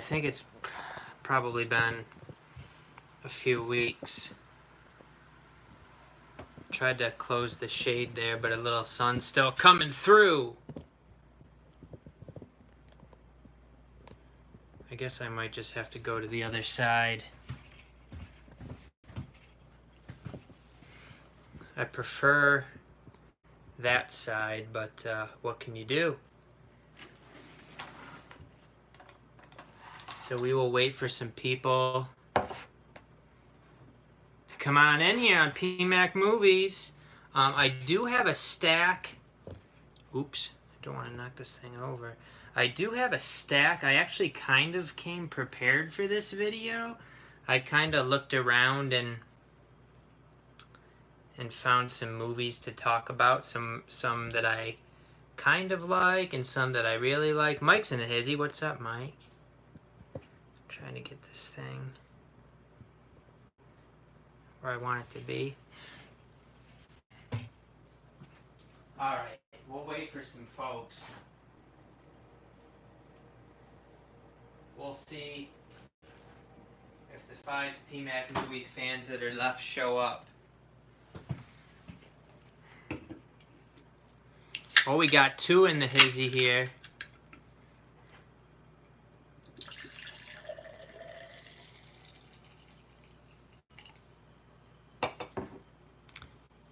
think it's probably been a few weeks. Tried to close the shade there, but a little sun's still coming through. I guess I might just have to go to the other side. I prefer that side, but what can you do? So we will wait for some people to come on in here on PMAC Movies. I do have a stack. Oops, I don't want to knock this thing over. I do have a stack. I actually kind of came prepared for this video. I kind of looked around and found some movies to talk about. Some that I kind of like and some that I really like. Mike's in a hizzy. What's up, Mike? Trying to get this thing where I want it to be. Alright, we'll wait for some folks. We'll see if the 5 PMAC Movies fans that are left show up. Oh, we got 2 in the hizzy here.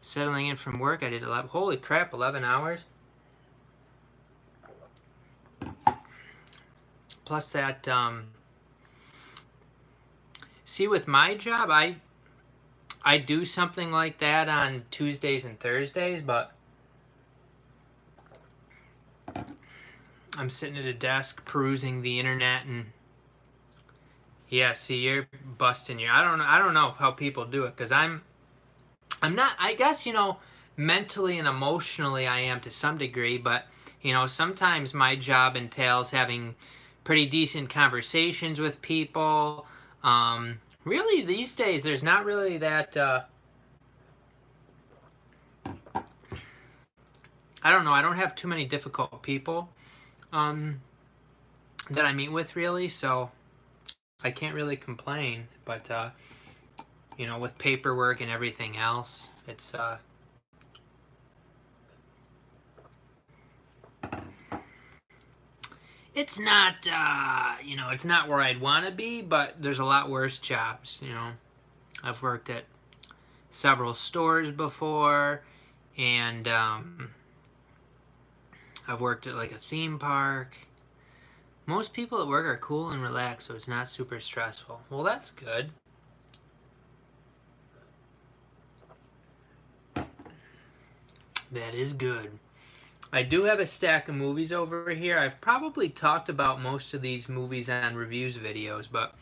Settling in from work, I did 11. Holy crap, 11 hours. Plus that, see, with my job, I do something like that on Tuesdays and Thursdays, but I'm sitting at a desk perusing the internet, and yeah, see, you're busting your. I don't know how people do it, because I'm not. I guess, you know, mentally and emotionally I am to some degree, but you know, sometimes my job entails having pretty decent conversations with people. Really, these days, there's not really that. I don't know. I don't have too many difficult people that I meet with, really, so I can't really complain. But you know, with paperwork and everything else, it's not, you know, it's not where I'd want to be, but there's a lot worse jobs, you know. I've worked at several stores before, and I've worked at like a theme park. Most people at work are cool and relaxed, so it's not super stressful. Well, that's good. That is good. I do have a stack of movies over here. I've probably talked about most of these movies on reviews videos, but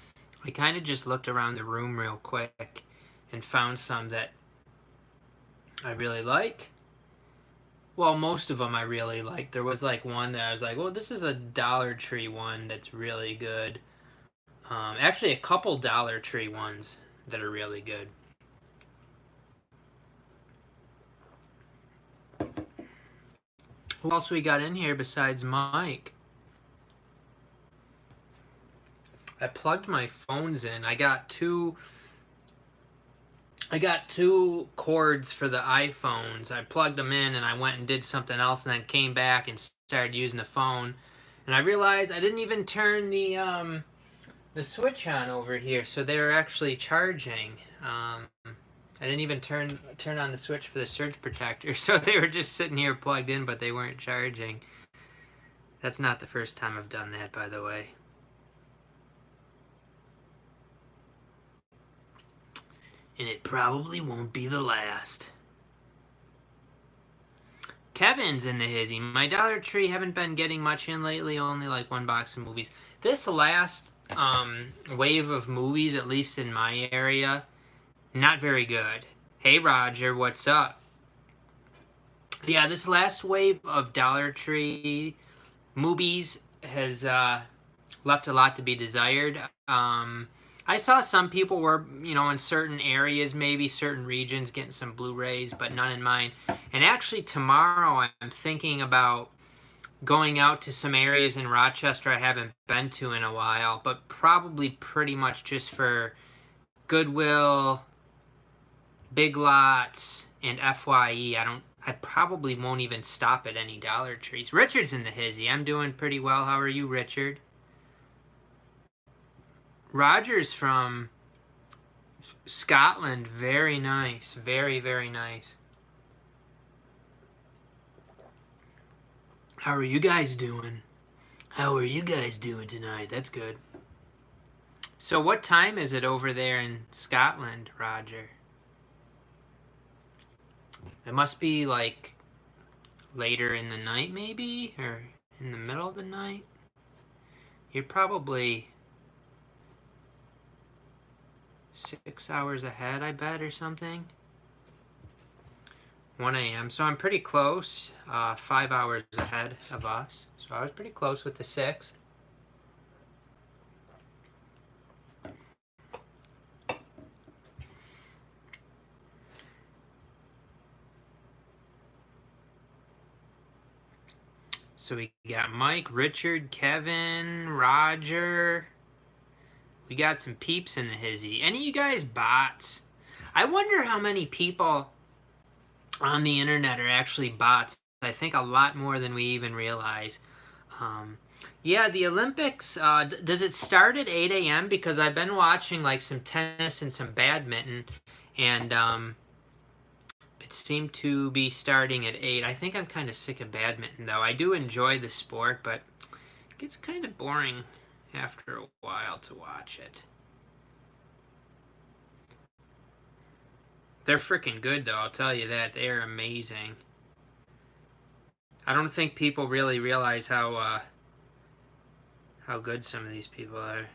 I kind of just looked around the room real quick and found some that I really like. Well, most of them I really like. There was like one that I was like, well, this is a Dollar Tree one that's really good. Actually, a couple Dollar Tree ones that are really good. Who else we got in here besides Mike? I plugged my phones in. I got two cords for the iPhones. I plugged them in and I went and did something else and then came back and started using the phone. And I realized I didn't even turn the switch on over here, so they were actually charging. I didn't even turn on the switch for the surge protector, so they were just sitting here plugged in, but they weren't charging. That's not the first time I've done that, by the way. And it probably won't be the last. Kevin's in the hizzy. My Dollar Tree haven't been getting much in lately, only like 1 box of movies. This last wave of movies, at least in my area, not very good. Hey Roger, what's up? Yeah, this last wave of Dollar Tree movies has left a lot to be desired. I saw some people were, you know, in certain areas, maybe certain regions, getting some Blu-rays, but none in mine. And actually tomorrow I'm thinking about going out to some areas in Rochester I haven't been to in a while, but probably pretty much just for Goodwill, Big Lots, and FYE. I probably won't even stop at any Dollar Trees. Richard's in the hizzy. I'm doing pretty well. How are you, Richard? Roger's from Scotland. Very nice. Very, very nice. How are you guys doing? How are you guys doing tonight? That's good. So what time is it over there in Scotland, Roger? It must be like later in the night maybe, or in the middle of the night. You're probably 6 hours ahead, I bet, or something. 1 a.m. So I'm pretty close, 5 hours ahead of us. So I was pretty close with the 6. So we got Mike, Richard, Kevin, Roger. We got some peeps in the hizzy. Any of you guys bots? I wonder how many people on the internet are actually bots. I think a lot more than we even realize. Yeah, the Olympics, does it start at 8 a.m.? Because I've been watching like some tennis and some badminton, and it seemed to be starting at 8. I think I'm kind of sick of badminton, though. I do enjoy the sport, but it gets kind of boring after a while to watch it. They're freaking good, though, I'll tell you that. They are amazing. I don't think people really realize how good some of these people are.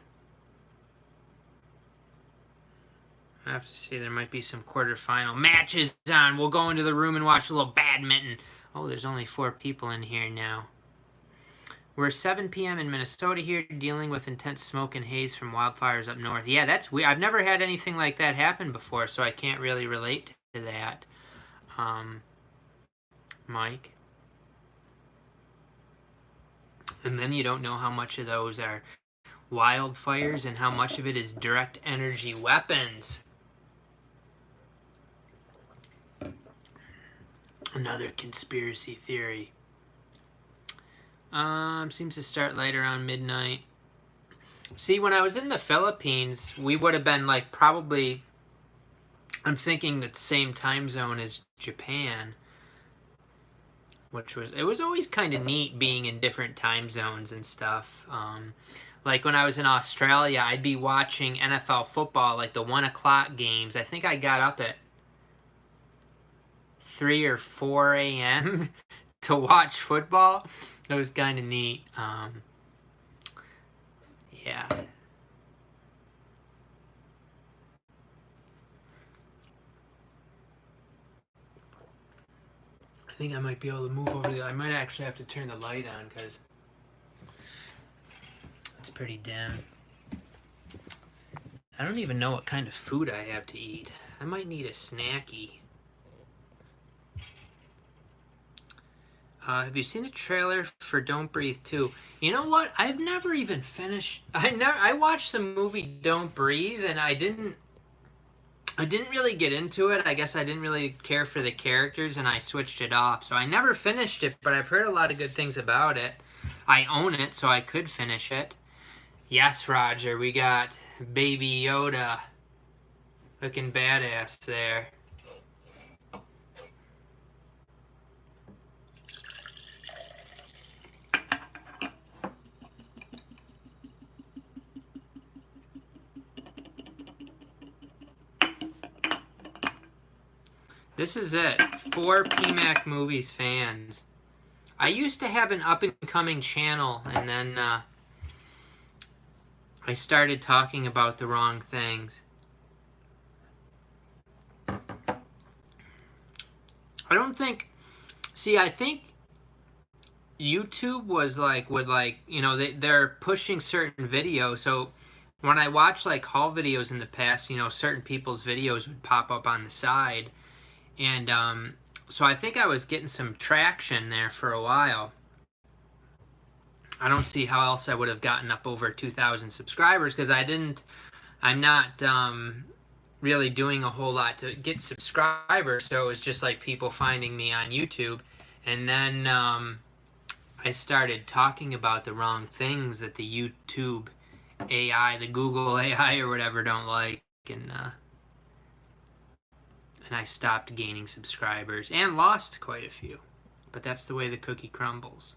I have to see, there might be some quarterfinal matches on. We'll go into the room and watch a little badminton. Oh, there's only 4 people in here now. We're 7 p.m. in Minnesota here, dealing with intense smoke and haze from wildfires up north. Yeah, that's weird. I've never had anything like that happen before, so I can't really relate to that. Mike. And then you don't know how much of those are wildfires and how much of it is direct energy weapons. Another conspiracy theory. Seems to start later around midnight. See, when I was in the Philippines, we would have been like probably, I'm thinking the same time zone as Japan. It was always kind of neat being in different time zones and stuff. Like when I was in Australia, I'd be watching NFL football, like the 1 o'clock games. I think I got up at 3 or 4 a.m. to watch football. It was kind of neat. Yeah. I think I might be able to move over there. I might actually have to turn the light on because it's pretty dim. I don't even know what kind of food I have to eat. I might need a snacky. Have you seen the trailer for Don't Breathe 2? You know what? I've never even finished. I watched the movie Don't Breathe, and I didn't really get into it. I guess I didn't really care for the characters, and I switched it off. So I never finished it, but I've heard a lot of good things about it. I own it, so I could finish it. Yes, Roger, we got Baby Yoda looking badass there. This is it. 4 PMAC Movies fans. I used to have an up-and-coming channel, and then I started talking about the wrong things. I don't think... See, I think YouTube was like, you know, they're pushing certain videos, so when I watch like haul videos in the past, you know, certain people's videos would pop up on the side. And so I think I was getting some traction there for a while. I don't see how else I would have gotten up over 2,000 subscribers, because I'm not really doing a whole lot to get subscribers, so it was just like people finding me on YouTube. And then I started talking about the wrong things that the YouTube AI, the Google AI or whatever, don't like, and I stopped gaining subscribers and lost quite a few. But that's the way the cookie crumbles.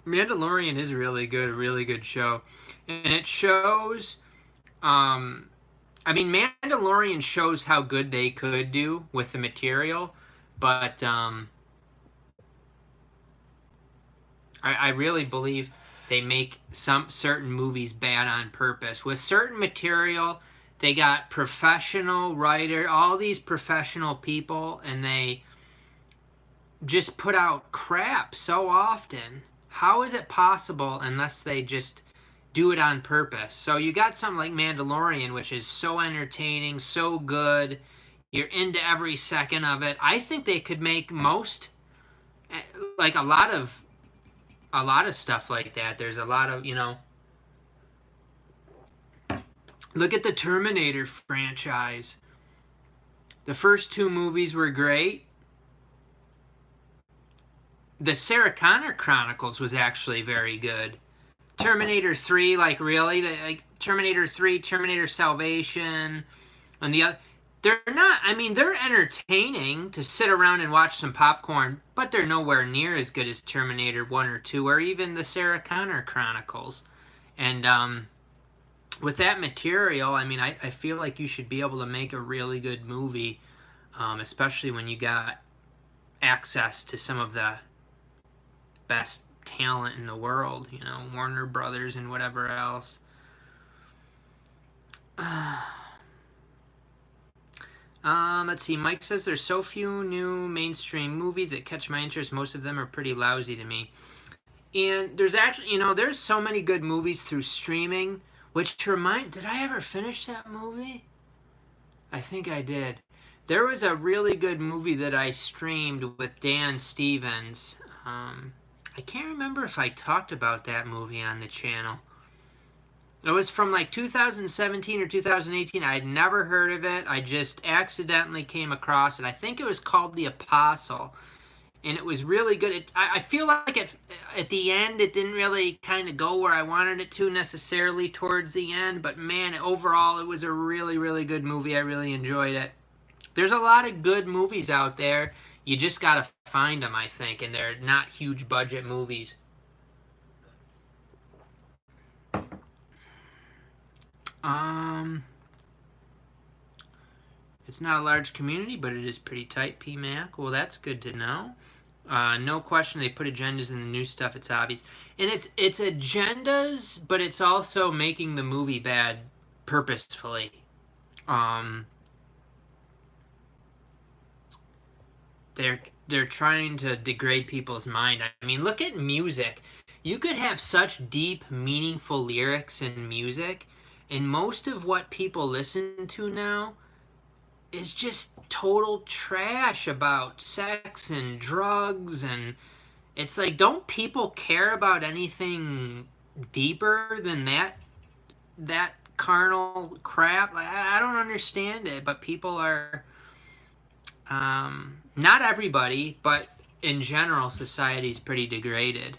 Mandalorian is really good, a really good show, and it shows. I mean, Mandalorian shows how good they could do with the material, but I really believe they make some certain movies bad on purpose. With certain material, they got professional writer, all these professional people, and they just put out crap so often. How is it possible unless they just do it on purpose? So you got something like Mandalorian, which is so entertaining, so good. You're into every second of it. I think they could make most, like a lot of stuff like that. There's a lot of, look at the Terminator franchise. The first two movies were great. The Sarah Connor Chronicles was actually very good. Terminator 3, like really, like Terminator 3, Terminator Salvation, and the other, they're not, I mean, they're entertaining to sit around and watch some popcorn, but they're nowhere near as good as Terminator 1 or 2, or even the Sarah Connor Chronicles. And with that material, I mean, I feel like you should be able to make a really good movie, especially when you got access to some of the best talent in the world, Warner Brothers and whatever else. Let's see. Mike says there's so few new mainstream movies that catch my interest. Most of them are pretty lousy to me. And there's actually, there's so many good movies through streaming, which did I ever finish that movie? I think I did. There was a really good movie that I streamed with Dan Stevens. I can't remember if I talked about that movie on the channel. It was from like 2017 or 2018. I had never heard of it. I just accidentally came across it. I think it was called The Apostle. And it was really good. I feel like at the end, it didn't really kind of go where I wanted it to necessarily towards the end. But man, overall, it was a really, really good movie. I really enjoyed it. There's a lot of good movies out there. You just got to find them, I think. And they're not huge budget movies. It's not a large community, but it is pretty tight, PMAC. Well, that's good to know. No question they put agendas in the new stuff, it's obvious. And it's agendas, but it's also making the movie bad purposefully. They're trying to degrade people's mind. I mean, look at music. You could have such deep, meaningful lyrics in music, and most of what people listen to now is just total trash about sex and drugs, and it's like, don't people care about anything deeper than that carnal crap? I don't understand it, but people are not everybody, but in general, society's pretty degraded.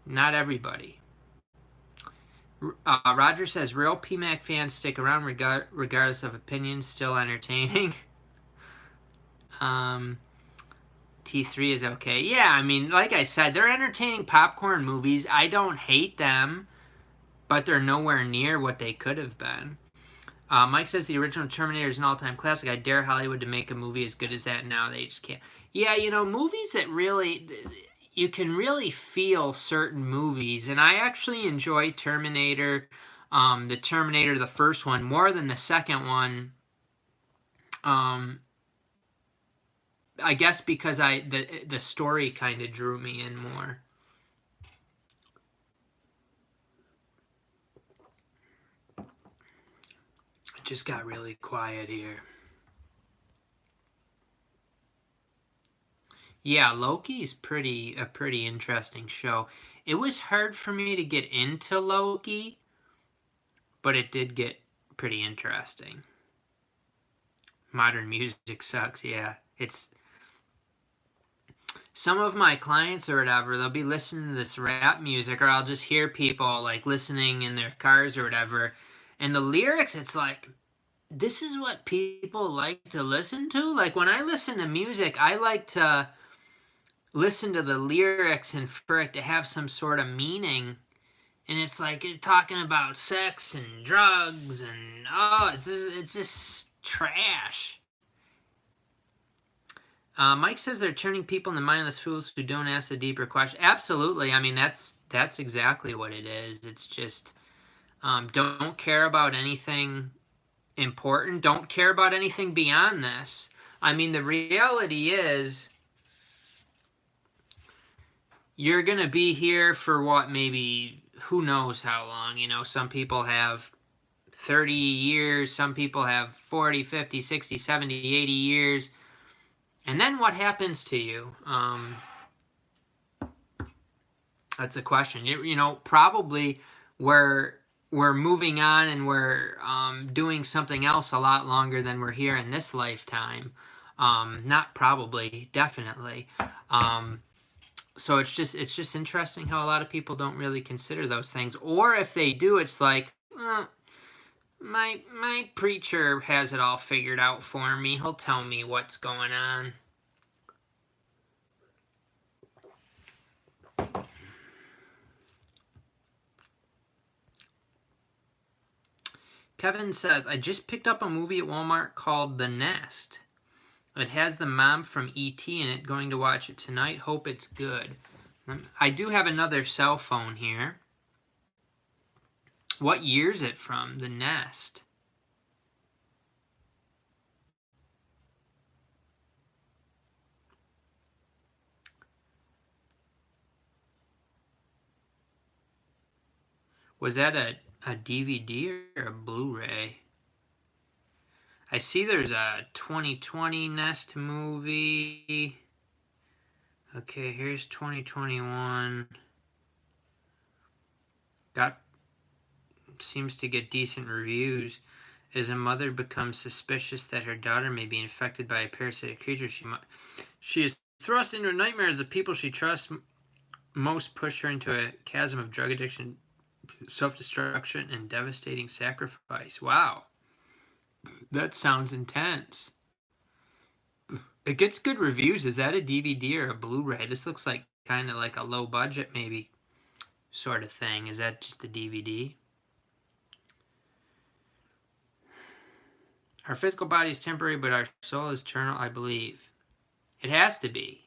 Not everybody. Roger says, real PMAC fans stick around regardless of opinions, still entertaining. T3 is okay. Yeah, I mean, like I said, they're entertaining popcorn movies. I don't hate them, but they're nowhere near what they could have been. Mike says the original Terminator is an all-time classic. I dare Hollywood to make a movie as good as that now. They just can't. Yeah, movies that really... You can really feel certain movies, and I actually enjoy Terminator, the first one, more than the second one. I guess because the story kind of drew me in more. It just got really quiet here. Yeah, Loki's a pretty interesting show. It was hard for me to get into Loki, but it did get pretty interesting. Modern music sucks, yeah. It's some of my clients or whatever, they'll be listening to this rap music, or I'll just hear people like listening in their cars or whatever, and the lyrics, it's like, this is what people like to listen to? Like, when I listen to music, I like to listen to the lyrics and for it to have some sort of meaning. And it's like you're talking about sex and drugs and it's just trash. Mike says they're turning people into mindless fools who don't ask the deeper question. Absolutely. I mean, that's exactly what it is. It's just don't care about anything important. Don't care about anything beyond this. I mean, the reality is you're going to be here for what, maybe, who knows how long. You know, some people have 30 years, some people have 40, 50, 60, 70, 80 years. And then what happens to you? That's the question. You know, probably we're moving on and we're doing something else a lot longer than we're here in this lifetime. Not probably, definitely. So it's just interesting how a lot of people don't really consider those things, or if they do, it's like, my preacher has it all figured out for me. He'll tell me what's going on. Kevin says, I just picked up a movie at Walmart called The Nest. It has the mom from E.T. in it. Going to watch it tonight. Hope it's good. I do have another cell phone here. What year's it from? The Nest. Was that a DVD or a Blu-ray? I see there's a 2020 Nest movie. Okay, here's 2021. Seems to get decent reviews. As a mother becomes suspicious that her daughter may be infected by a parasitic creature, she is thrust into a nightmare as the people she trusts most push her into a chasm of drug addiction, self-destruction, and devastating sacrifice. Wow. That sounds intense. It gets good reviews. Is that a DVD or a Blu-ray? This looks like kind of like a low budget maybe sort of thing. Is that just a DVD? Our physical body is temporary, but our soul is eternal, I believe. It has to be.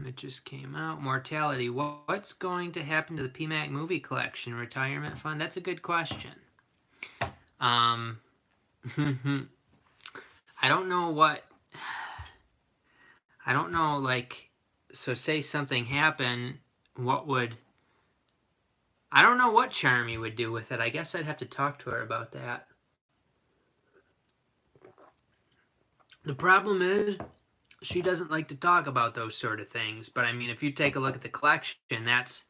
It just came out. Mortality. What's going to happen to the PMAC movie collection? Retirement fund? That's a good question. I don't know what... I don't know, like... So say something happened, what would... I don't know what Charmy would do with it. I guess I'd have to talk to her about that. The problem is, she doesn't like to talk about those sort of things. But I mean, if you take a look at the collection, that's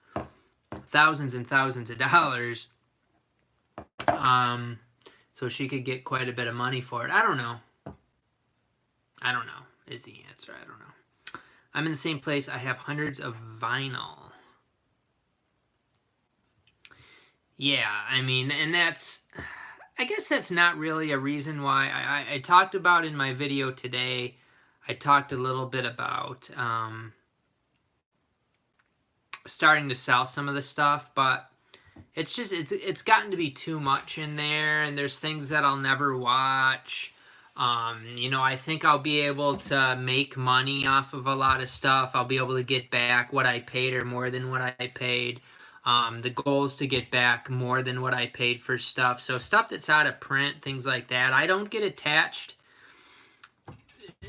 thousands and thousands of dollars. So she could get quite a bit of money for it. I don't know. I don't know is the answer. I don't know. I'm in the same place. I have hundreds of vinyl. Yeah, I mean, and that's... I guess that's not really a reason why. I talked about in my video today, I talked a little bit about starting to sell some of the stuff, but it's just, it's gotten to be too much in there, and there's things that I'll never watch. You know, I think I'll be able to make money off of a lot of stuff. I'll be able to get back what I paid or more than what I paid. The goal is to get back more than what I paid for stuff. So stuff that's out of print, things like that. I don't get attached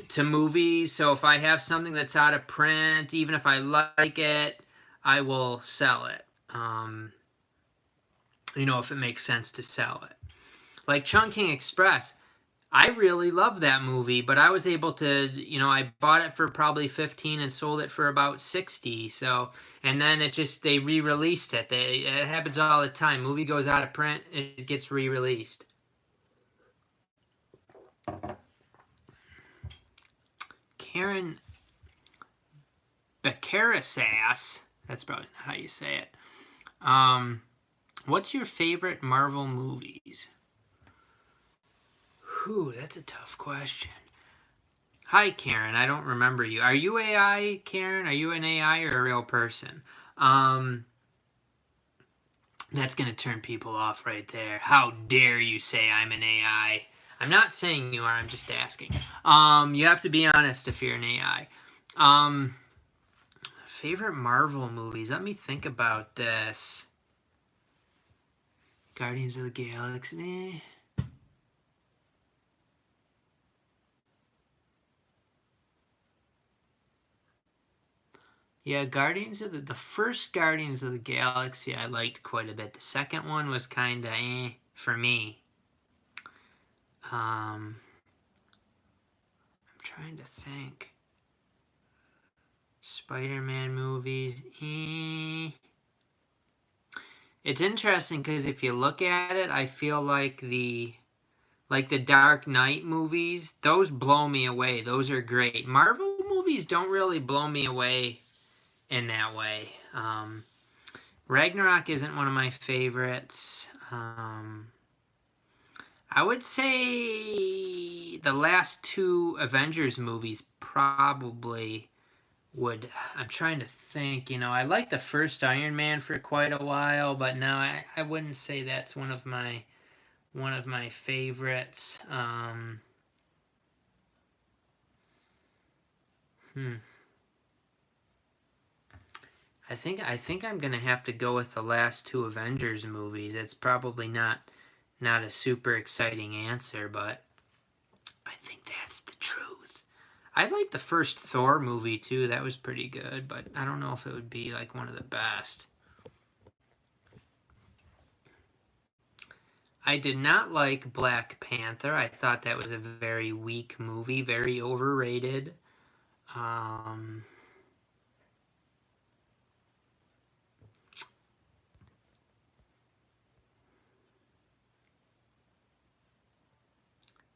to movies. So if I have something that's out of print, even if I like it, I will sell it. You know, if it makes sense to sell it. Like Chungking Express. I really love that movie, but I was able to, I bought it for probably 15 and sold it for about 60. So, and then they re-released it. It happens all the time. Movie goes out of print, it gets re-released. Karen Beccarisass, that's probably not how you say it. What's your favorite Marvel movies? Whew, that's a tough question. Hi, Karen. I don't remember you. Are you AI, Karen? Are you an AI or a real person? That's going to turn people off right there. How dare you say I'm an AI? I'm not saying you are. I'm just asking. You have to be honest if you're an AI. Favorite Marvel movies? Let me think about this. Guardians of the Galaxy. Yeah, the first Guardians of the Galaxy I liked quite a bit. The second one was kind of for me. I'm trying to think. Spider-Man movies. It's interesting because if you look at it, I feel like the Dark Knight movies, those blow me away. Those are great. Marvel movies don't really blow me away in that way. Ragnarok isn't one of my favorites. I would say the last two Avengers movies probably would. I'm trying to think. I liked the first Iron Man for quite a while, but no, I wouldn't say that's one of my favorites. I think I'm gonna have to go with the last two Avengers movies. It's probably not a super exciting answer, but I think that's the truth. I liked the first Thor movie too. That was pretty good, but I don't know if it would be like one of the best. I did not like Black Panther. I thought that was a very weak movie, very overrated.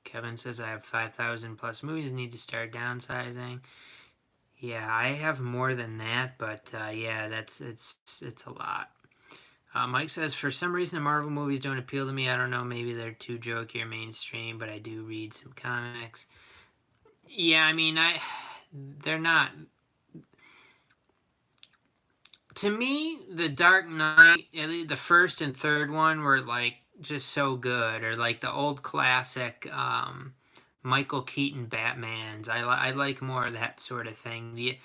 Kevin says I have 5,000 plus movies, need to start downsizing. Yeah, I have more than that, but yeah, it's a lot. Mike says, for some reason the Marvel movies don't appeal to me. I don't know, maybe they're too jokey or mainstream, but I do read some comics. Yeah, I mean, they're not. To me, the Dark Knight, the first and third one were like just so good, or like the old classic Michael Keaton Batmans. I like more of that sort of thing. The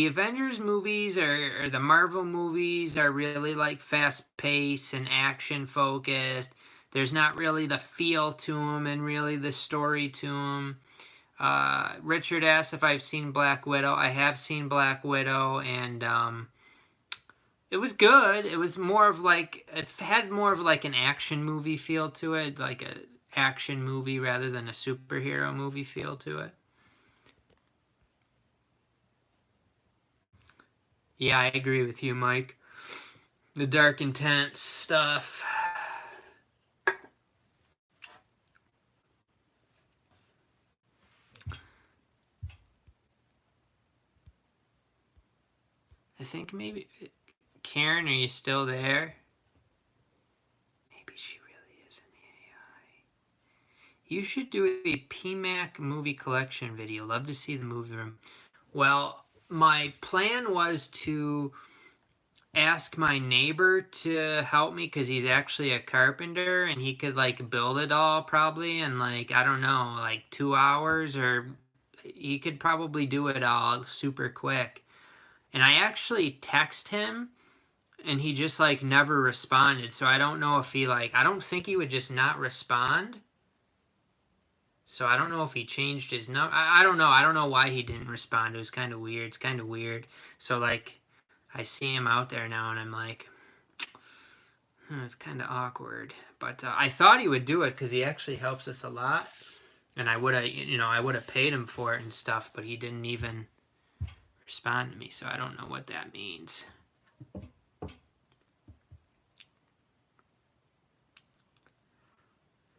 Avengers movies or the Marvel movies are really like fast paced and action focused. There's not really the feel to them and really the story to them. Richard asked if I've seen Black Widow. I have seen Black Widow, and it was good. It was more of like, it had more of like an action movie feel to it, like a action movie rather than a superhero movie feel to it. Yeah, I agree with you, Mike. The dark, intense stuff. I think maybe... Karen, are you still there? Maybe she really is an AI. You should do a PMAC movie collection video. Love to see the movie room. Well, my plan was to ask my neighbor to help me because he's actually a carpenter and he could like build it all probably in like, I don't know, like 2 hours, or he could probably do it all super quick. And I actually text him and he just like never responded. So I don't know if he like, I don't think he would just not respond. So I don't know if he changed his number. I don't know. I don't know why he didn't respond. It was kind of weird. It's kind of weird. So like, I see him out there now and I'm like, it's kind of awkward. But I thought he would do it because he actually helps us a lot. And I would have paid him for it and stuff, but he didn't even respond to me, so I don't know what that means.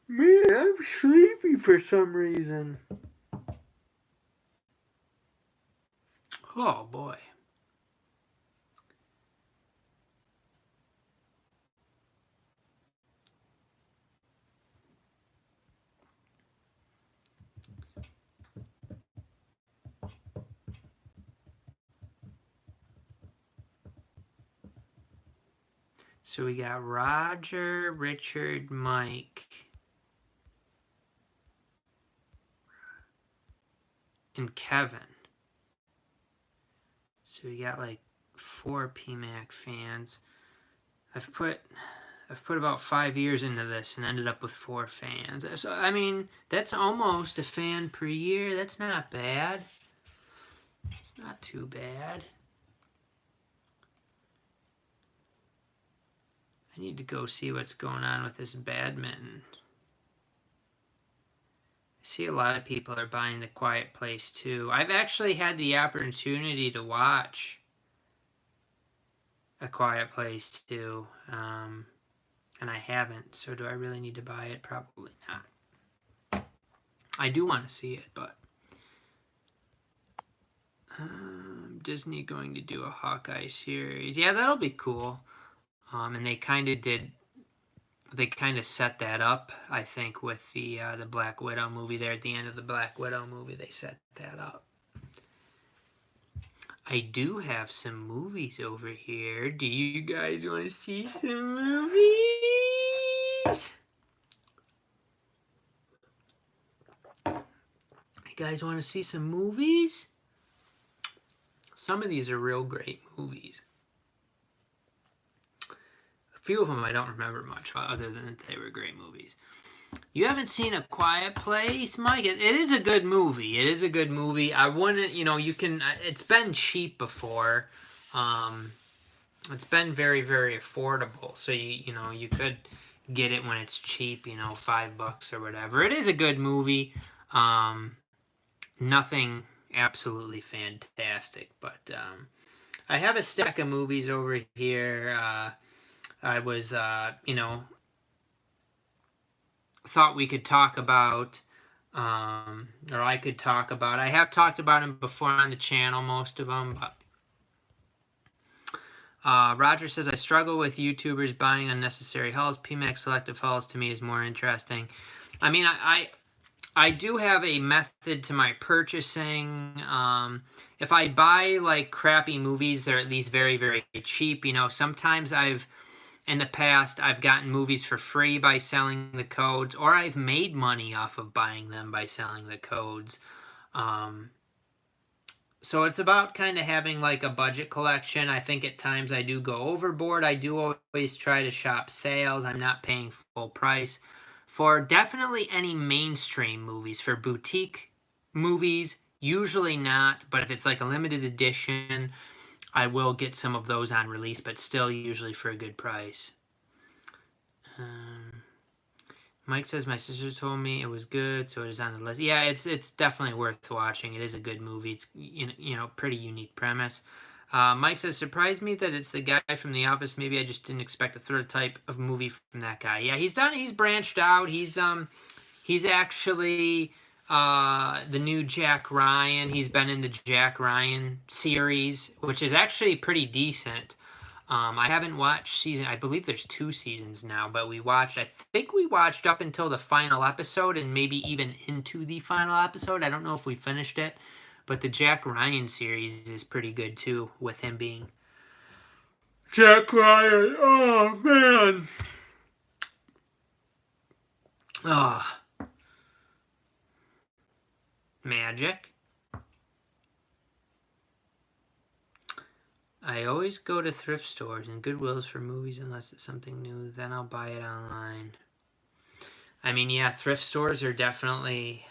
Man, I'm sleepy for some reason. Oh boy. So we got Roger, Richard, Mike, and Kevin. So we got like 4 PMAC fans. I've put about 5 years into this and ended up with 4 fans. So I mean, that's almost a fan per year. That's not bad. It's not too bad. I need to go see what's going on with this badminton. I see a lot of people are buying The Quiet Place too. I've actually had the opportunity to watch A Quiet Place too, and I haven't. So do I really need to buy it? Probably not. I do want to see it, but Disney going to do a Hawkeye series. Yeah, that'll be cool. And they kind of set that up, I think, with the Black Widow movie there. At the end of the Black Widow movie, they set that up. I do have some movies over here. Do you guys want to see some movies? You guys want to see some movies? Some of these are real great movies. A few of them I don't remember much, other than that they were great movies. You haven't seen A Quiet Place, Mike? It is a good movie. It is a good movie. I wouldn't, you can. It's been cheap before. It's been very, very affordable. So you could get it when it's cheap. $5 or whatever. It is a good movie. Nothing absolutely fantastic, but I have a stack of movies over here. I was, thought we could talk about, or I could talk about. I have talked about them before on the channel, most of them, but Roger says, I struggle with YouTubers buying unnecessary hauls. PMAX selective hauls to me is more interesting. I mean, I do have a method to my purchasing. If I buy like crappy movies, they're at least very, very cheap. Sometimes in the past, I've gotten movies for free by selling the codes, or I've made money off of buying them by selling the codes. So it's about kind of having like a budget collection. I think at times I do go overboard. I do always try to shop sales. I'm not paying full price for definitely any mainstream movies. For boutique movies, usually not, but if it's like a limited edition, I will get some of those on release, but still usually for a good price. Mike says, my sister told me it was good, so it is on the list. Yeah, it's definitely worth watching. It is a good movie. It's pretty unique premise. Mike says, surprised me that it's the guy from The Office. Maybe I just didn't expect a third type of movie from that guy. Yeah, he's branched out. He's actually the new Jack Ryan. He's been in the Jack Ryan series, which is actually pretty decent. I haven't watched I believe there's 2 seasons now, but I think we watched up until the final episode and maybe even into the final episode. I don't know if we finished it, but the Jack Ryan series is pretty good too, with him being Jack Ryan. Oh, man. Oh. Magic. I always go to thrift stores and Goodwills for movies unless it's something new. Then I'll buy it online. I mean, yeah, thrift stores are definitely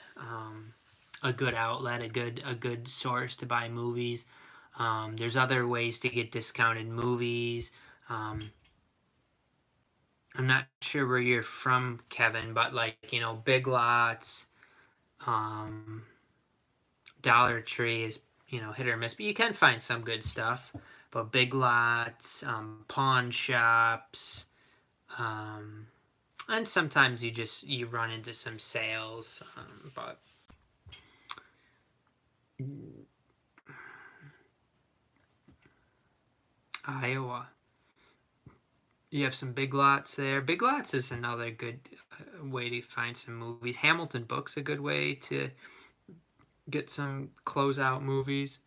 a good outlet, a good source to buy movies. There's other ways to get discounted movies. I'm not sure where you're from, Kevin, but like, Big Lots, Dollar Tree is, hit or miss, but you can find some good stuff. But Big Lots, pawn shops, and sometimes you run into some sales, but Iowa, you have some Big Lots there. Big Lots is another good way to find some movies. Hamilton Book's a good way to get some closeout movies.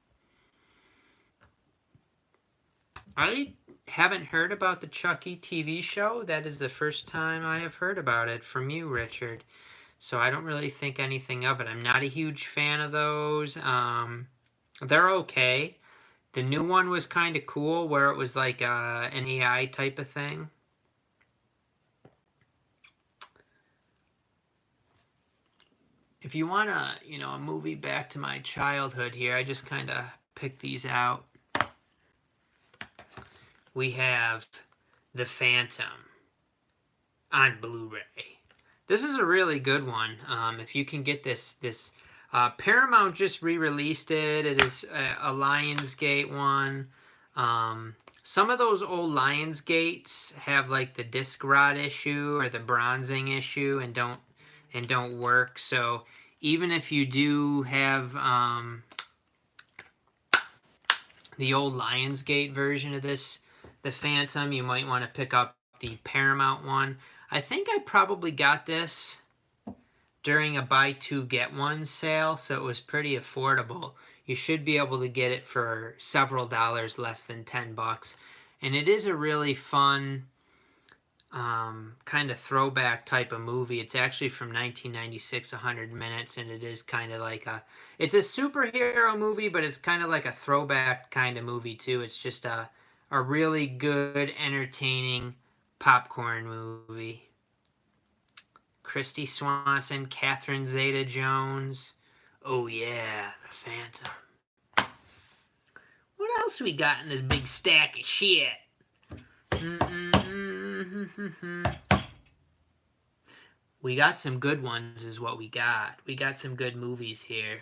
I haven't heard about the Chucky TV show. That is the first time I have heard about it from you, Richard. So I don't really think anything of it. I'm not a huge fan of those. They're okay. The new one was kind of cool, where it was like an AI type of thing. If you want a movie back to my childhood here, I just kind of picked these out. We have The Phantom on Blu-ray. This is a really good one. If you can get this Paramount just re-released it. It is a Lionsgate one. Some of those old Lionsgates have like the disc rot issue or the bronzing issue and don't work. So even if you do have the old Lionsgate version of this, The Phantom, you might want to pick up the Paramount one. I think I probably got this during a buy two get one sale, so it was pretty affordable. You should be able to get it for several dollars less than $10, and it is a really fun kind of throwback type of movie. It's actually from 1996, 100 minutes, and it is kind of like it's a superhero movie, but it's kind of like a throwback kind of movie too. It's just a really good, entertaining popcorn movie. Christy Swanson, Catherine Zeta-Jones. Oh yeah, The Phantom. What else we got in this big stack of shit? We got some good ones is what we got. We got some good movies here.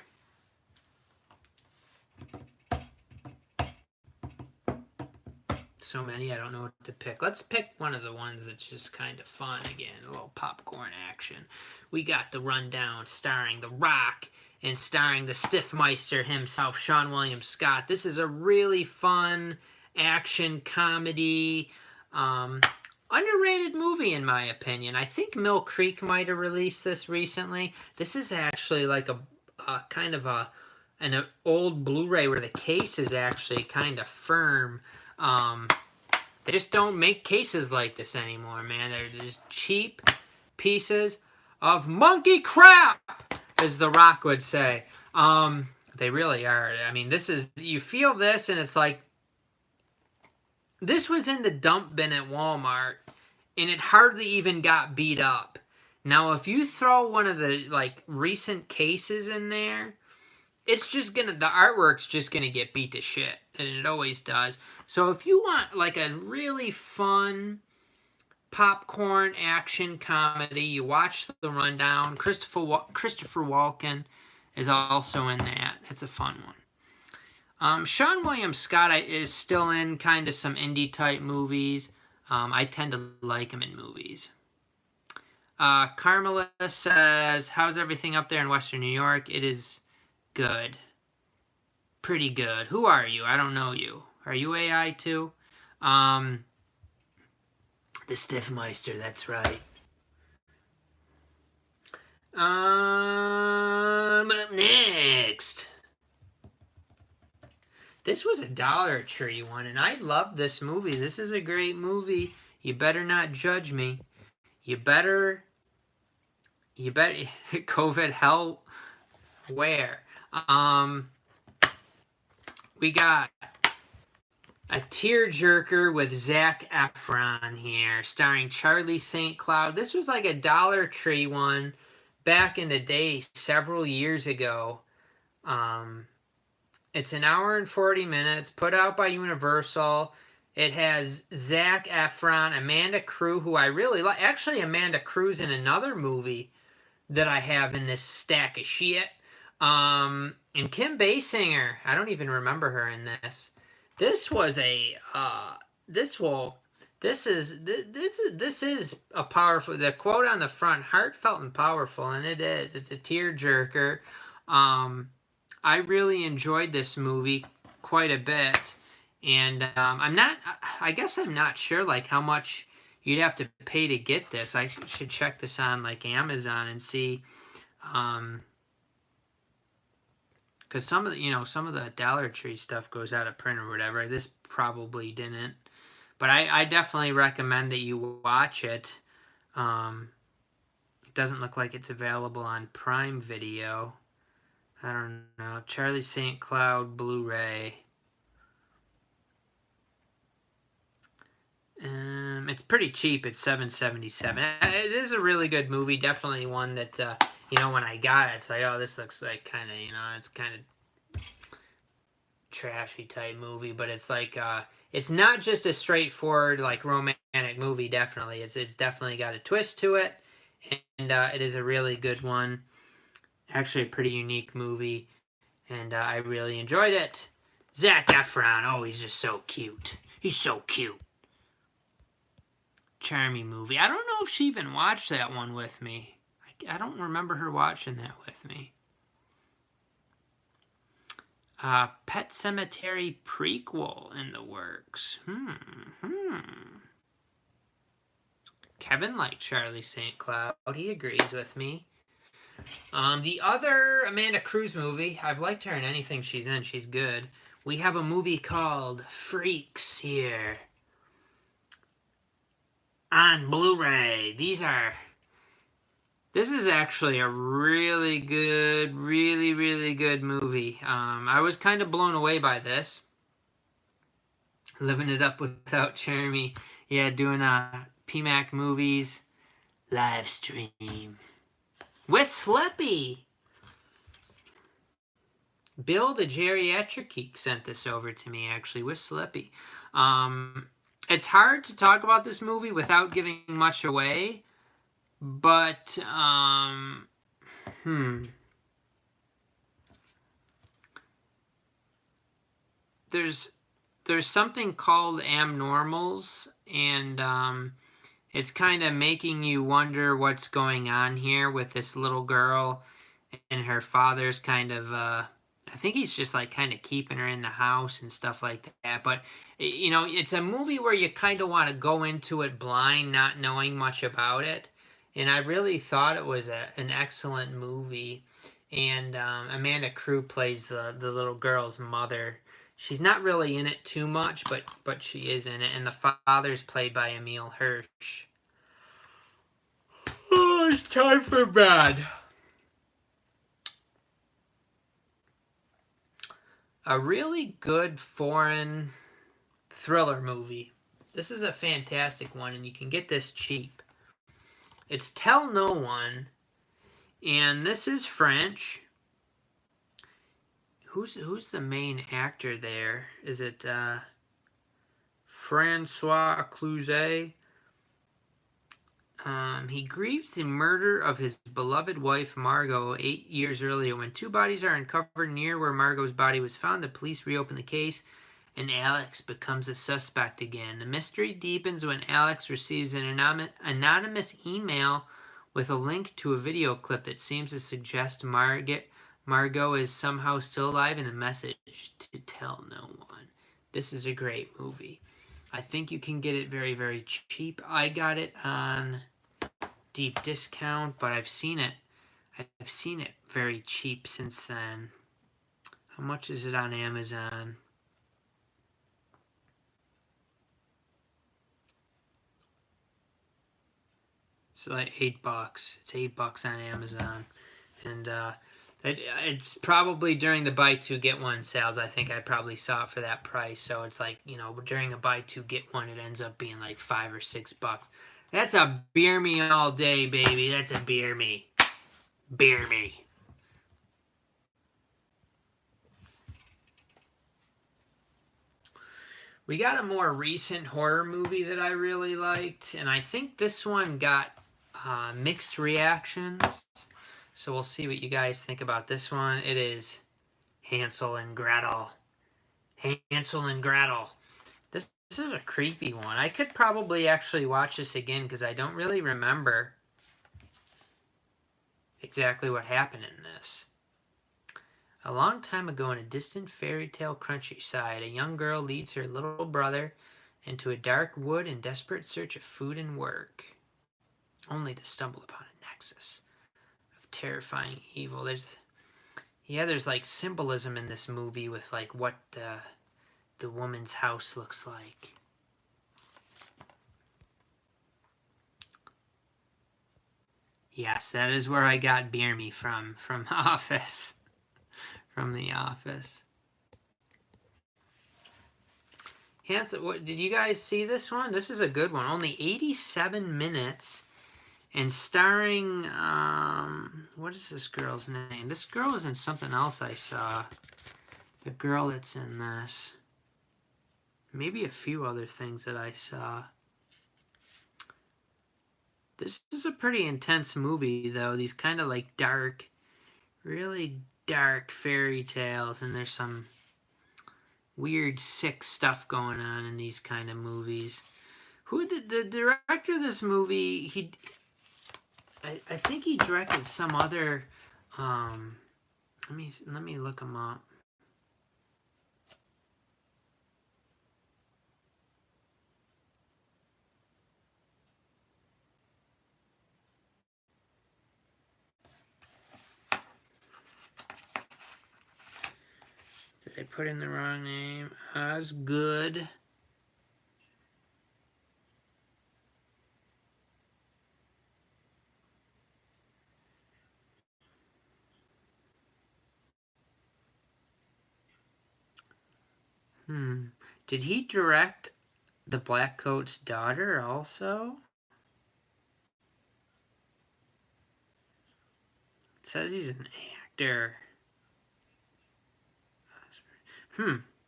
So many, I don't know what to pick. Let's pick one of the ones that's just kind of fun again. A little popcorn action. We got The Rundown, starring The Rock and starring the Stiffmeister himself, Seann William Scott. This is a really fun action comedy, underrated movie in my opinion. I think Mill Creek might have released this recently. This is actually like a kind of an old Blu-ray where the case is actually kind of firm. They just don't make cases like this anymore, man. They're just cheap pieces of monkey crap, as The Rock would say. They really are. I mean, you feel this and it's like, this was in the dump bin at Walmart and it hardly even got beat up. Now, if you throw one of the like recent cases in there, it's just the artwork's just gonna get beat to shit, and it always does. So if you want like a really fun popcorn action comedy, you watch The Rundown. Christopher Walken is also in that. It's a fun one. Seann William Scott is still in kind of some indie type movies. I tend to like him in movies. Carmela says, how's everything up there in Western New York? It is good. Pretty good. Who are you? I don't know you. Are you AI too? The Stiffmeister, that's right. Up next. This was a Dollar Tree one, and I love this movie. This is a great movie. You better not judge me. You better COVID hell where? We got a tearjerker with Zac Efron here, starring Charlie St. Cloud. This was like a Dollar Tree one back in the day, several years ago. It's an hour and 40 minutes, put out by Universal. It has Zac Efron, Amanda Crew, who I really like. Actually, Amanda Crew's in another movie that I have in this stack of shit. And Kim Basinger, I don't even remember her in this. This was a this will this is a powerful. The quote on the front, heartfelt and powerful, and it is. It's a tearjerker. I really enjoyed this movie quite a bit, and I'm not. I guess I'm not sure like how much you'd have to pay to get this. I should check this on like Amazon and see. Because some of the, some of the Dollar Tree stuff goes out of print or whatever. This probably didn't, but I definitely recommend that you watch it. It doesn't look like it's available on Prime Video. I don't know. Charlie St. Cloud Blu-ray. It's pretty cheap. It's $7.77. It is a really good movie. Definitely one that when I got it, it's like, oh, this looks like kind of, it's kind of trashy type movie, but it's like it's not just a straightforward like romantic movie. Definitely, it's definitely got a twist to it, and it is a really good one. Actually, a pretty unique movie, and I really enjoyed it. Zac Efron, oh, he's just so cute. He's so cute. Charming movie. I don't know if she even watched that one with me. I don't remember her watching that with me. Pet Sematary prequel in the works. Kevin liked Charlie St. Cloud. He agrees with me. The other Amanda Cruz movie, I've liked her in anything she's in. She's good. We have a movie called Freaks here on Blu-ray. This is actually a really good, really, really good movie. I was kind of blown away by this. Living it up without Jeremy. Yeah, doing PMAC movies live stream with Slippy. Bill the Geriatric Geek sent this over to me actually with Slippy. It's hard to talk about this movie without giving much away, but there's something called Abnormals, and it's kind of making you wonder what's going on here with this little girl and her father's kind of I think he's just like kind of keeping her in the house and stuff like that. But it's a movie where you kind of want to go into it blind, not knowing much about it. And I really thought it was an excellent movie. And Amanda Crew plays the little girl's mother. She's not really in it too much, but she is in it. And the father's played by Emile Hirsch. Oh, it's time for bed. A really good foreign thriller movie. This is a fantastic one, and you can get this cheap. It's Tell No One, and this is French. Who's the main actor there? Is it Francois Cluzet? He grieves the murder of his beloved wife, Margot, 8 years earlier. When two bodies are uncovered near where Margot's body was found, the police reopen the case, and Alex becomes a suspect again. The mystery deepens when Alex receives an anonymous email with a link to a video clip that seems to suggest Margot is somehow still alive, and a message to tell no one. This is a great movie. I think you can get it very, very cheap. I got it on deep discount, but I've seen it very cheap since then. How much is it on Amazon? It's like $8. It's $8 on Amazon, and it's probably during the buy two get one sales. I think I probably saw it for that price. So it's like, during a buy two get one, it ends up being like $5 or $6. That's a beer me all day, baby. That's a beer me. Beer me. We got a more recent horror movie that I really liked, and I think this one got mixed reactions. So we'll see what you guys think about this one. It is Hansel and Gretel. Hansel and Gretel. This is a creepy one. I could probably actually watch this again because I don't really remember exactly what happened in this. A long time ago in a distant fairy tale countryside, a young girl leads her little brother into a dark wood in desperate search of food and work, only to stumble upon a nexus of terrifying evil. There's like symbolism in this movie with like what the woman's house looks like. Yes, that is where I got Beer Me from Office. From The Office. Hansel, did you guys see this one? This is a good one. Only 87 minutes. And starring, what is this girl's name? This girl was in something else I saw. The girl that's in this. Maybe a few other things that I saw. This is a pretty intense movie, though. These kind of like dark, really dark fairy tales. And there's some weird, sick stuff going on in these kind of movies. Who did the director of this movie? I think he directed some other. Let me look him up. Did I put in the wrong name? Osgood. Did he direct The Black Coat's Daughter also? It says he's an actor.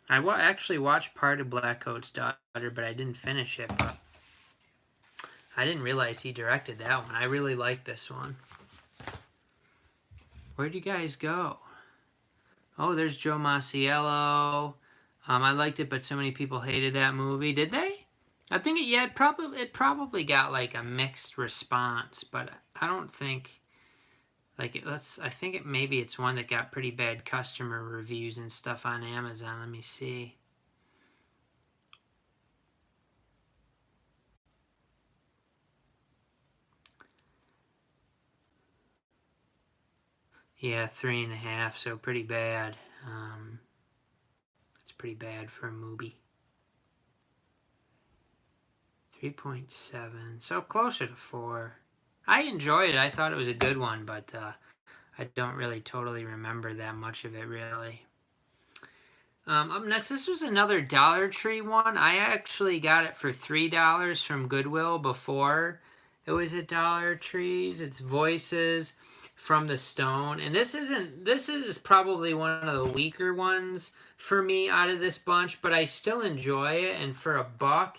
I actually watched part of Black Coat's Daughter, but I didn't finish it. But I didn't realize he directed that one. I really like this one. Where'd you guys go? Oh, there's Joe Masiello. I liked it, but so many people hated that movie. Did they? I think it probably got like a mixed response, but I don't think like I think maybe it's one that got pretty bad customer reviews and stuff on Amazon. Let me see. Yeah, 3.5, so pretty bad. It's pretty bad for a movie. 3.7, so closer to 4. I enjoyed it. I thought it was a good one, but I don't really totally remember that much of it, really. Up next, this was another Dollar Tree one. I actually got it for $3 from Goodwill before it was at Dollar Tree's. It's Voices from the Stone, and this is probably one of the weaker ones for me out of this bunch, but I still enjoy it, and for $1,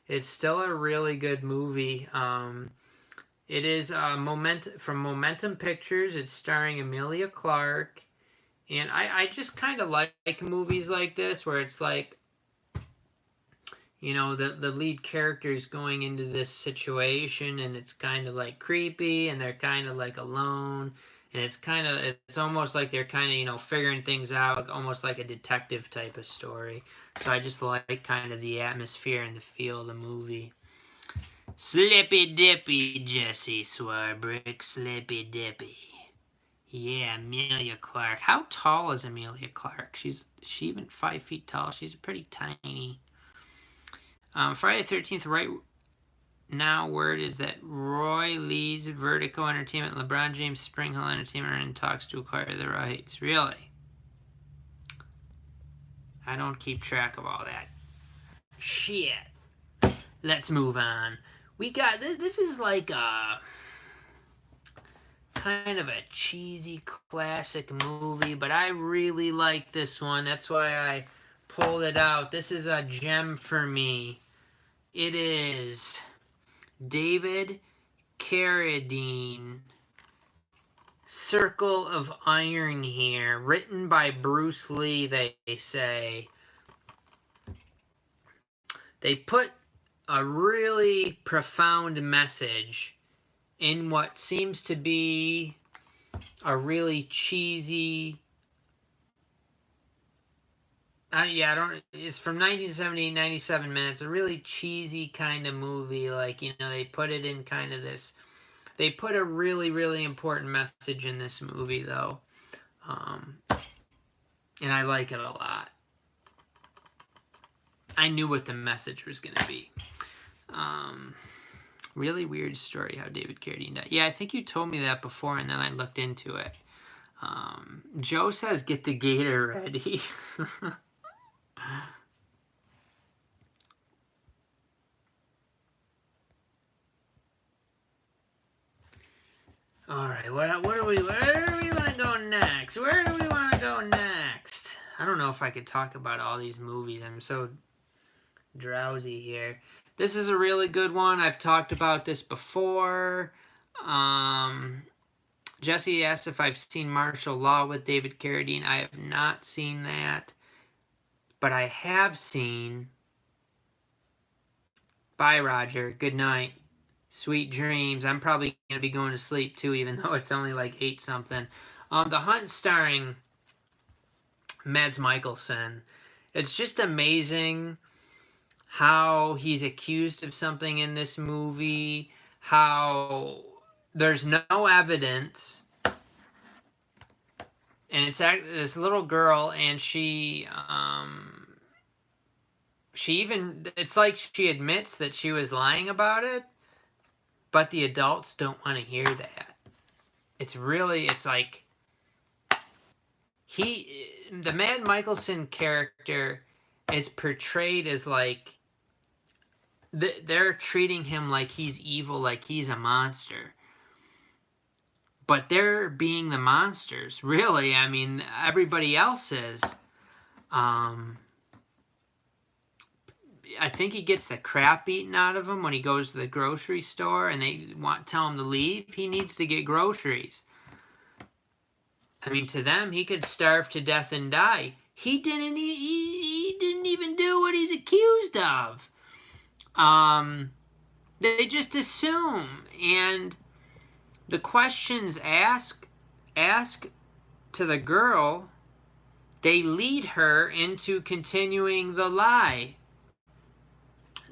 it's still a really good movie. It is from Momentum Pictures. It's starring Emilia Clarke. And I just kind of like movies like this where it's like, you know, the lead character's going into this situation and it's kind of like creepy and they're kind of like alone. And it's almost like they're kind of, you know, figuring things out, almost like a detective type of story. So I just like kind of the atmosphere and the feel of the movie. Slippy Dippy, Jesse Swarbrick, Slippy Dippy. Yeah, Emilia Clarke. How tall is Emilia Clarke? Is she even 5 feet tall? She's pretty tiny. Friday the 13th, right now, word is that Roy Lee's Vertigo Entertainment, LeBron James Spring Hill Entertainment are in talks to acquire the rights. Really? I don't keep track of all that. Shit. Let's move on. We got, this is like a kind of a cheesy classic movie, but I really like this one. That's why I pulled it out. This is a gem for me. It is David Carradine Circle of Iron here, written by Bruce Lee, they say. They put a really profound message in what seems to be a really cheesy... it's from 1978, 97 minutes. A really cheesy kind of movie. Like, you know, they put it in kind of this... They put a really, really important message in this movie, though. And I like it a lot. I knew what the message was going to be. Really weird story how David Carradine died. Yeah, I think you told me that before, and then I looked into it. Joe says, get the gator ready. All right, where do we want to go next? Where do we want to go next? I don't know if I could talk about all these movies. I'm so drowsy here. This is a really good one. I've talked about this before. Jesse asked if I've seen Martial Law with David Carradine. I have not seen that. But I have seen... Bye, Roger. Good night. Sweet dreams. I'm probably going to be going to sleep, too, even though it's only like 8-something. The Hunt starring Mads Mikkelsen. It's just amazing how he's accused of something in this movie, how there's no evidence, and it's this little girl, and she even, it's like she admits that she was lying about it, but the adults don't want to hear that. It's like, the Mads Mikkelsen character is portrayed as like, they're treating him like he's evil, like he's a monster. But they're being the monsters, really. I mean, everybody else is. I think he gets the crap beaten out of him when he goes to the grocery store and they tell him to leave. He needs to get groceries. I mean, to them, he could starve to death and die. He didn't even do what he's accused of. They just assume, and the questions asked to the girl, they lead her into continuing the lie.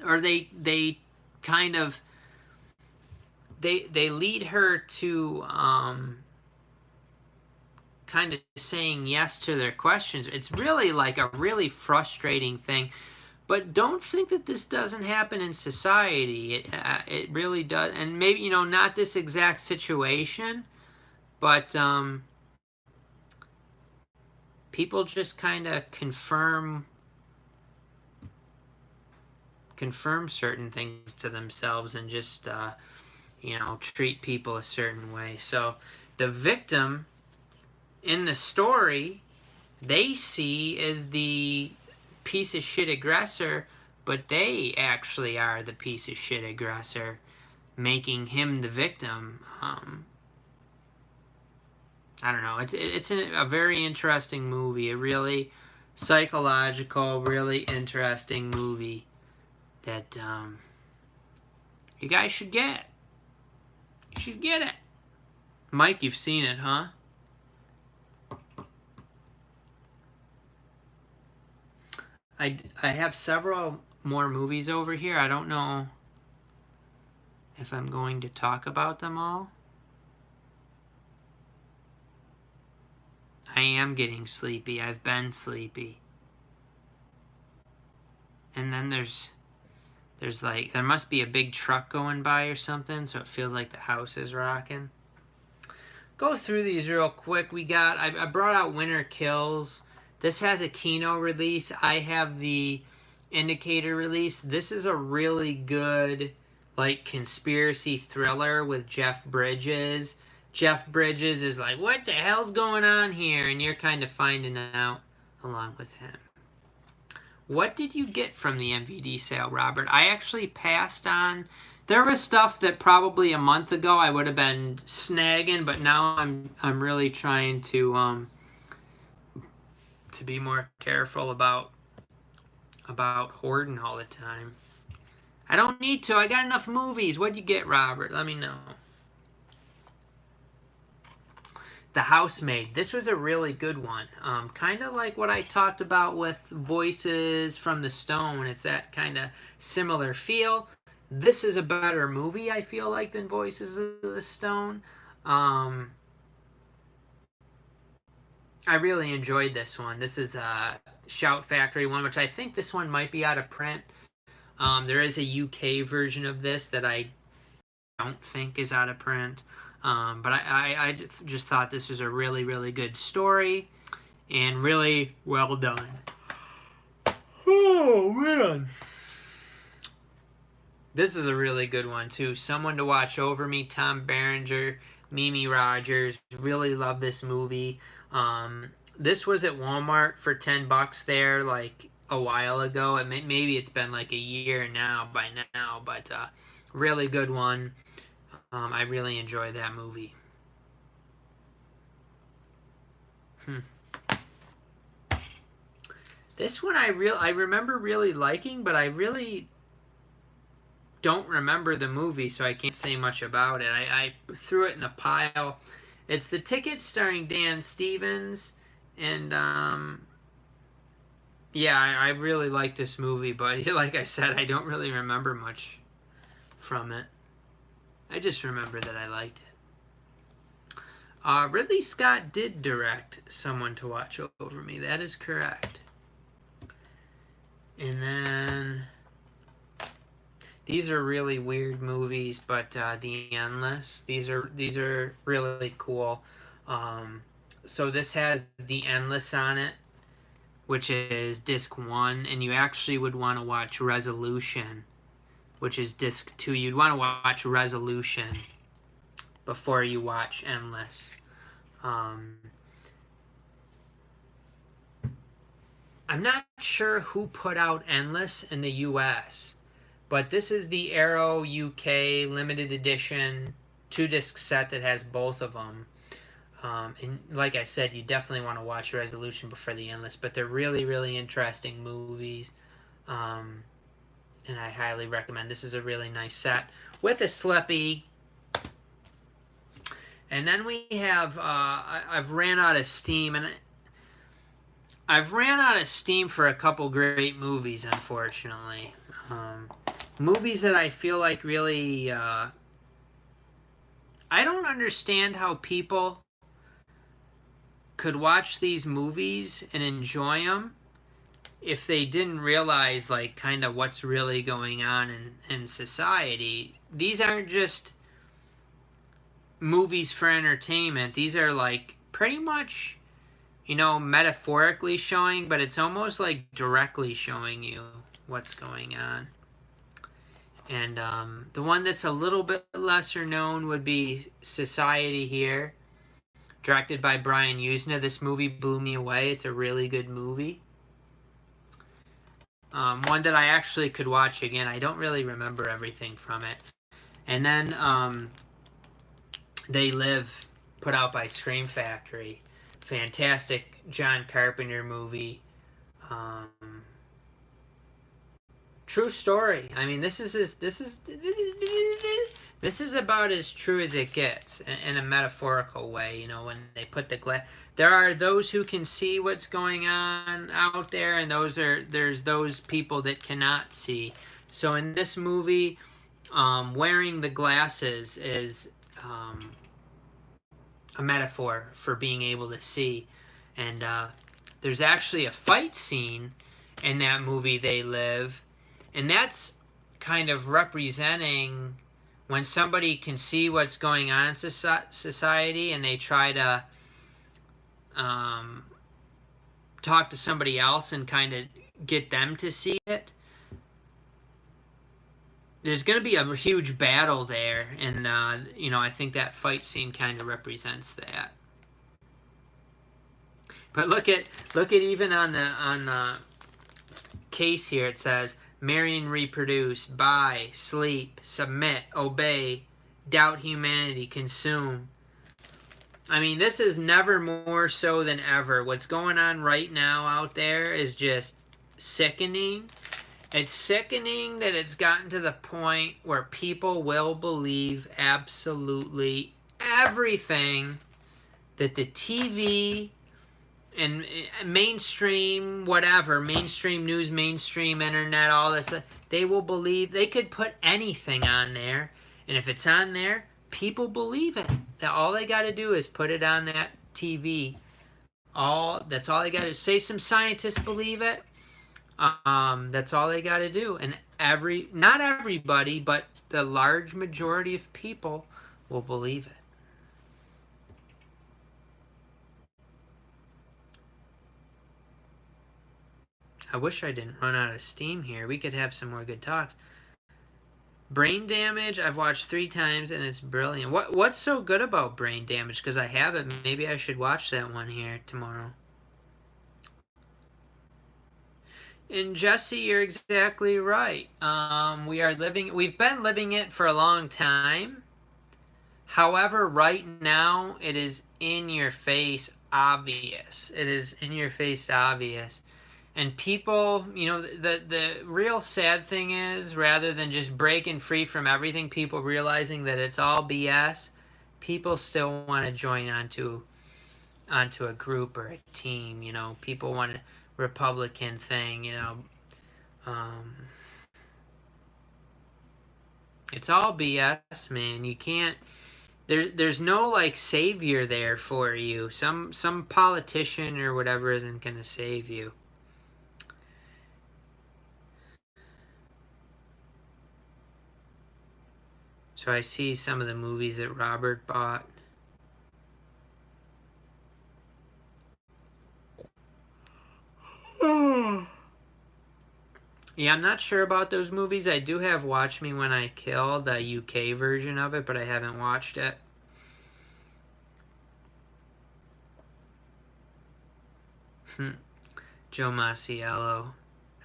Or they kind of, they lead her to kind of saying yes to their questions. It's really like a really frustrating thing. But don't think that this doesn't happen in society. It really does. And maybe, you know, not this exact situation, but people just kind of confirm certain things to themselves and just, you know, treat people a certain way. So the victim in the story, they see as the piece of shit aggressor, but they actually are the piece of shit aggressor, making him the victim. I don't know. It's a very interesting movie. A really psychological, really interesting movie that you guys should get. You should get it. Mike, you've seen it, huh? I have several more movies over here. I don't know if I'm going to talk about them all. I am getting sleepy. I've been sleepy. And then there's like, there must be a big truck going by or something, so it feels like the house is rocking. Go through these real quick. I brought out Winter Kills. This has a Kino release. I have the Indicator release. This is a really good, like, conspiracy thriller with Jeff Bridges. Jeff Bridges is like, what the hell's going on here? And you're kind of finding out along with him. What did you get from the MVD sale, Robert? I actually passed on There was stuff that probably a month ago I would have been snagging, but now I'm really trying to be more careful about hoarding all the time. I don't need to. I got enough movies. What'd you get, Robert? Let me know. The Housemaid. This was a really good one. Kind of like what I talked about with Voices from the Stone. It's that kind of similar feel. This is a better movie, I feel like, than Voices of the Stone. I really enjoyed this one. This is a Shout Factory one, which I think this one might be out of print. There is a UK version of this that I don't think is out of print. But I just thought this was a really, really good story and really well done. Oh, man. This is a really good one, too. Someone to Watch Over Me, Tom Berenger, Mimi Rogers. Really love this movie. This was at Walmart for $10 there, like, a while ago. Maybe it's been like a year now by now, but really good one. I really enjoyed that movie. This one I remember really liking, but I really don't remember the movie, so I can't say much about it. I threw it in a pile. It's The Ticket, starring Dan Stevens, and yeah, I really like this movie, but like I said, I don't really remember much from it. I just remember that I liked it. Ridley Scott did direct Someone to Watch Over Me. That is correct. And then these are really weird movies, but The Endless. These are really cool. So this has The Endless on it, which is disc 1, and you actually would want to watch Resolution, which is disc 2. You'd want to watch Resolution before you watch Endless. I'm not sure who put out Endless in the US, but this is the Arrow UK limited edition 2-disc set that has both of them. And like I said, you definitely want to watch Resolution before the Endless, but they're really, really interesting movies. And I highly recommend. This is a really nice set with a Slippy. And then we have, I've ran out of steam, and I've ran out of steam for a couple great movies, unfortunately. Movies that I feel like really, I don't understand how people could watch these movies and enjoy them if they didn't realize, like, kind of what's really going on in society. These aren't just movies for entertainment. These are, like, pretty much, you know, metaphorically showing, but it's almost like directly showing you what's going on. And the one that's a little bit lesser known would be Society here, directed by Brian Usna. This movie blew me away. It's a really good movie. One that I actually could watch again. I don't really remember everything from it. And then They Live, put out by Scream Factory. Fantastic John Carpenter movie. True story. I mean, this is about as true as it gets in a metaphorical way. You know, when they put the glass, there are those who can see what's going on out there, and there's those people that cannot see. So in this movie, wearing the glasses is a metaphor for being able to see. And there's actually a fight scene in that movie, They Live, and that's kind of representing when somebody can see what's going on in society and they try to talk to somebody else and kind of get them to see it. There's going to be a huge battle there, and you know, I think that fight scene kind of represents that. But look at even on the case here, it says marry and reproduce, buy, sleep, submit, obey, doubt humanity, consume. I mean, this is never more so than ever. What's going on right now out there is just sickening. It's sickening that it's gotten to the point where people will believe absolutely everything that the TV and mainstream, whatever, mainstream news, mainstream internet, all this, they will believe. They could put anything on there, and if it's on there, people believe it. That all they got to do is put it on that TV. That's all they got to say. Some scientists believe it. That's all they got to do, and not everybody, but the large majority of people will believe it. I wish I didn't run out of steam here. We could have some more good talks. Brain Damage, I've watched 3 times and it's brilliant. What's so good about Brain Damage? Because I have it. Maybe I should watch that one here tomorrow. And Jesse, you're exactly right. We've been living it for a long time. However, right now, it is in your face obvious. It is in your face obvious. And people, the real sad thing is, rather than just breaking free from everything, people realizing that it's all BS, people still want to join onto a group or a team. People want a Republican thing. It's all BS, man. You can't. There's no savior there for you. Some politician or whatever isn't gonna save you. So I see some of the movies that Robert bought. Yeah, I'm not sure about those movies. I do have Watch Me When I Kill, the UK version of it, but I haven't watched it. Joe Masiello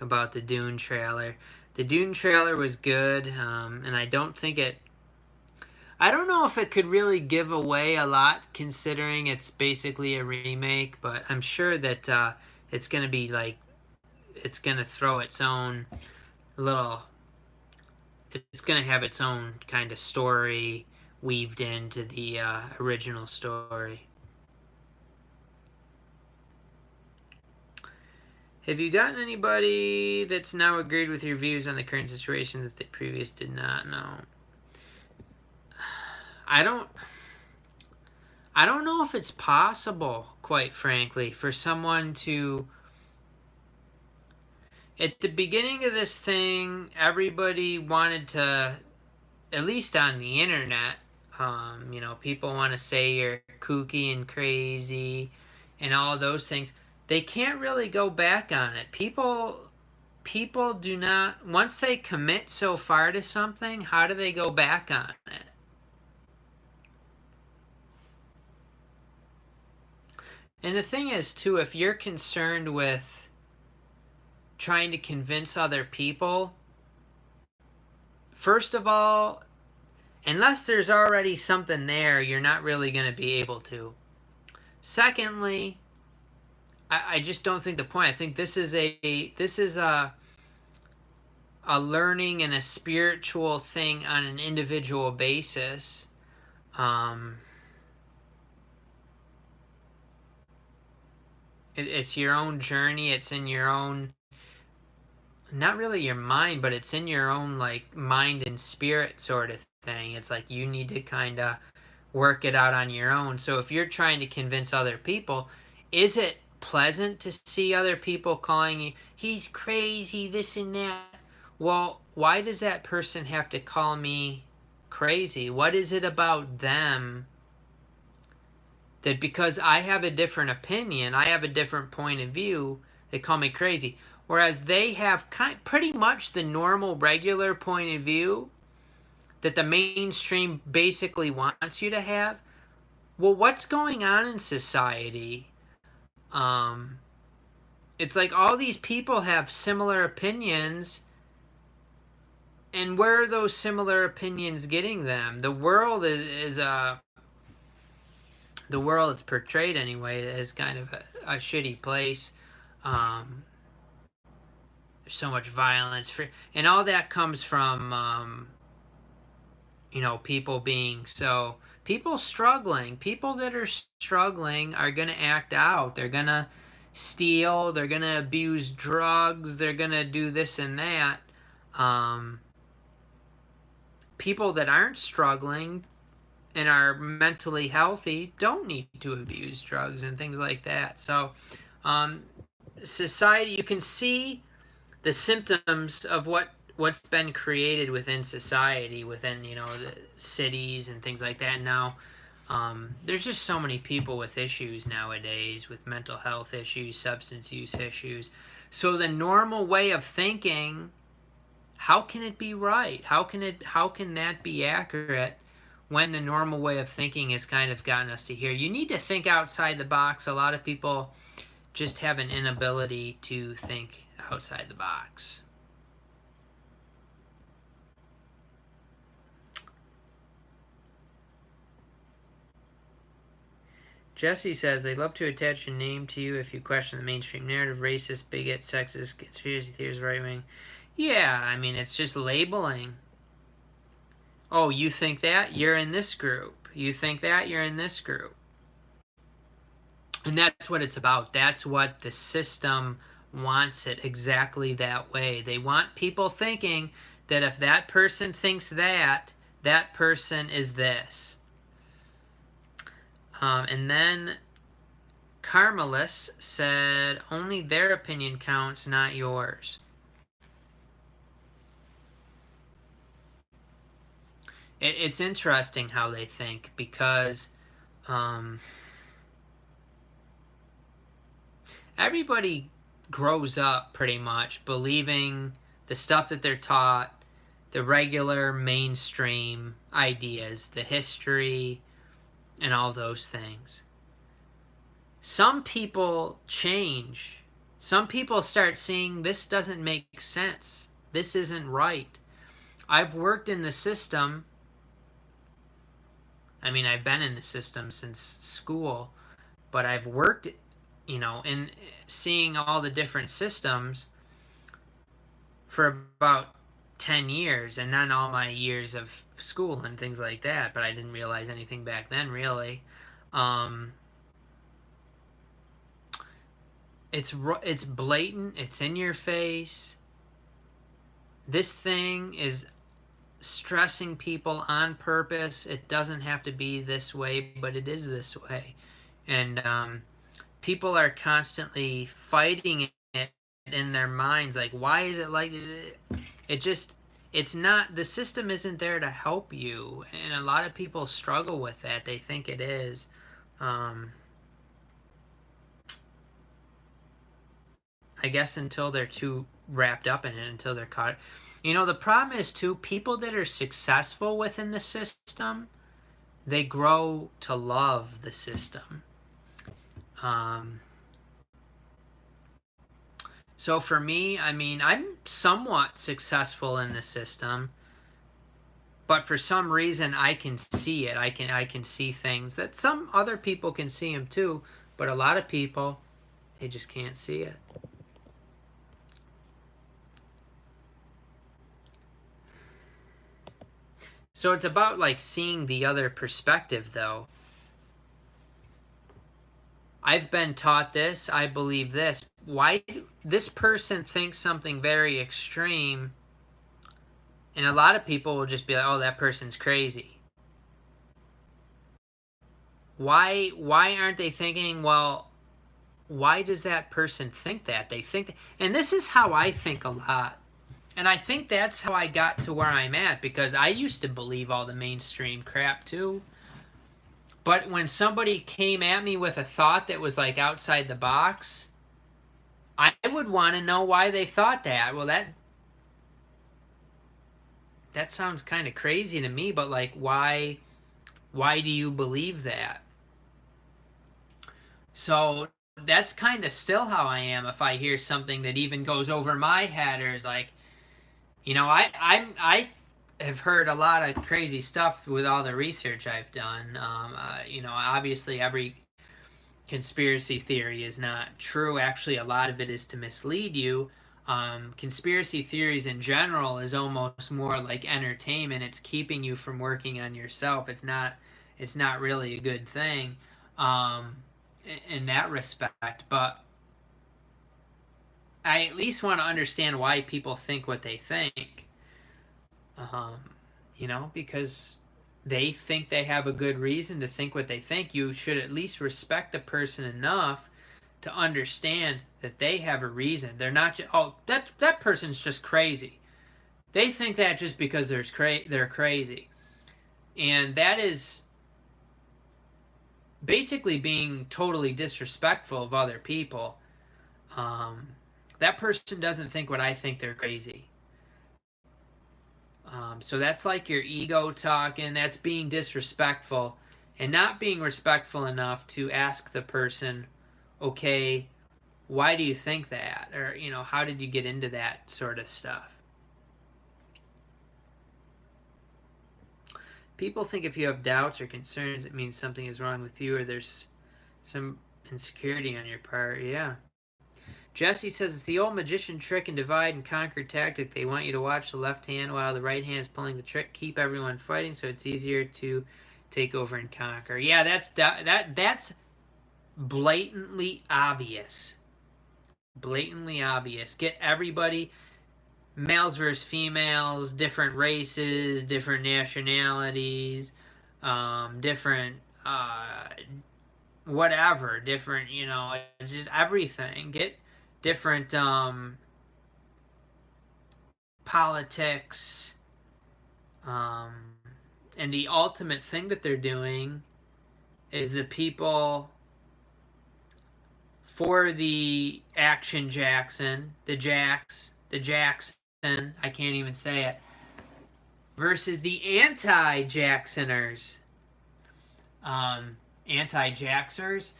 about the Dune trailer. The Dune trailer was good, and I don't know if it could really give away a lot, considering it's basically a remake, but I'm sure that it's going to be it's going to throw its own it's going to have its own kind of story weaved into the original story. Have you gotten anybody that's now agreed with your views on the current situation that they previously did not know? I don't know if it's possible, quite frankly, for someone to... At the beginning of this thing, everybody wanted to, at least on the internet, people want to say you're kooky and crazy and all those things. They can't really go back on it. People do not, once they commit so far to something, how do they go back on it? And the thing is, too, if you're concerned with trying to convince other people, first of all, unless there's already something there, you're not really going to be able to. Secondly, I just don't think the point. I think this is a learning and a spiritual thing on an individual basis. It's your own journey. It's in your own, not really your mind, but it's in your own mind and spirit sort of thing. It's like you need to kind of work it out on your own. So if you're trying to convince other people, is it pleasant to see other people calling you, he's crazy, this and that? Well, why does that person have to call me crazy? What is it about them that because I have a different opinion, I have a different point of view, they call me crazy? Whereas they have pretty much the normal, regular point of view that the mainstream basically wants you to have. Well, what's going on in society? It's like all these people have similar opinions, And where are those similar opinions getting them? The world is the world it's portrayed anyway is kind of a shitty place. Um, there's so much violence, and all that comes from people being so people struggling. People that are struggling are gonna act out. They're gonna steal. They're gonna abuse drugs. They're gonna do this and that. Um, People that aren't struggling and are mentally healthy don't need to abuse drugs and things like that. So, society, you can see the symptoms of what's been created within society, within the cities and things like that. Now, there's just so many people with issues nowadays, with mental health issues, substance use issues. So the normal way of thinking, how can it be right? How can that be accurate when the normal way of thinking has kind of gotten us to here? You need to think outside the box. A lot of people just have an inability to think outside the box. Jesse says they love to attach a name to you if you question the mainstream narrative: racist, bigot, sexist, conspiracy theorist, right wing. Yeah, I mean, it's just labeling. Oh, you think that? You're in this group. You think that? You're in this group. And that's what it's about. That's what the system wants it exactly that way. They want people thinking that if that person thinks that, that person is this. And then Carmelis said, only their opinion counts, not yours. It's interesting how they think, because everybody grows up pretty much believing the stuff that they're taught, the regular mainstream ideas, the history, and all those things. Some people change. Some people start seeing this doesn't make sense. This isn't right. I've worked in the system. I mean, I've been in the system since school, but I've worked, in seeing all the different systems for about 10 years, and then all my years of school and things like that, but I didn't realize anything back then, really. It's blatant. It's in your face. This thing is stressing people on purpose. It doesn't have to be this way, but it is this way. And people are constantly fighting it in their minds. Like, why is it like it's not, the system isn't there to help you. And a lot of people struggle with that. They think it is. I guess until they're too wrapped up in it, until they're caught. The problem is, too, people that are successful within the system, they grow to love the system. So for me, I mean, I'm somewhat successful in the system, but for some reason I can see it. I can see things that some other people can see them too, but a lot of people, they just can't see it. So it's about like seeing the other perspective, though. I've been taught this, I believe this. Why this person thinks something very extreme, and a lot of people will just be like, oh, that person's crazy. Why aren't they thinking, well, why does that person think that? They think, and this is how I think a lot. And I think that's how I got to where I'm at, because I used to believe all the mainstream crap too. But when somebody came at me with a thought that was like outside the box, I would want to know why they thought that. Well, that sounds kind of crazy to me, but like, why do you believe that? So that's kind of still how I am if I hear something that even goes over my head, or is like, I have heard a lot of crazy stuff with all the research I've done. Obviously every conspiracy theory is not true. Actually, a lot of it is to mislead you. Conspiracy theories in general is almost more like entertainment. It's keeping you from working on yourself. It's not. It's not really a good thing, um, in that respect. But I at least want to understand why people think what they think. Um, because they think they have a good reason to think what they think. You should at least respect the person enough to understand that they have a reason. They're not just, oh, that person's just crazy. They think that just because they're crazy. And that is basically being totally disrespectful of other people. Um, that person doesn't think what I think, they're crazy. So that's like your ego talking. That's being disrespectful and not being respectful enough to ask the person, okay, why do you think that? Or, how did you get into that sort of stuff? People think if you have doubts or concerns, it means something is wrong with you or there's some insecurity on your part. Yeah. Jesse says it's the old magician trick and divide and conquer tactic. They want you to watch the left hand while the right hand is pulling the trick. Keep everyone fighting so it's easier to take over and conquer. Yeah, that's blatantly obvious. Blatantly obvious. Get everybody, males versus females, different races, different nationalities, different whatever, different, just everything. Get different politics, and the ultimate thing that they're doing is the people for the Action Jackson, the Jackson, I can't even say it, versus the anti-Jacksoners, anti-Jaxers.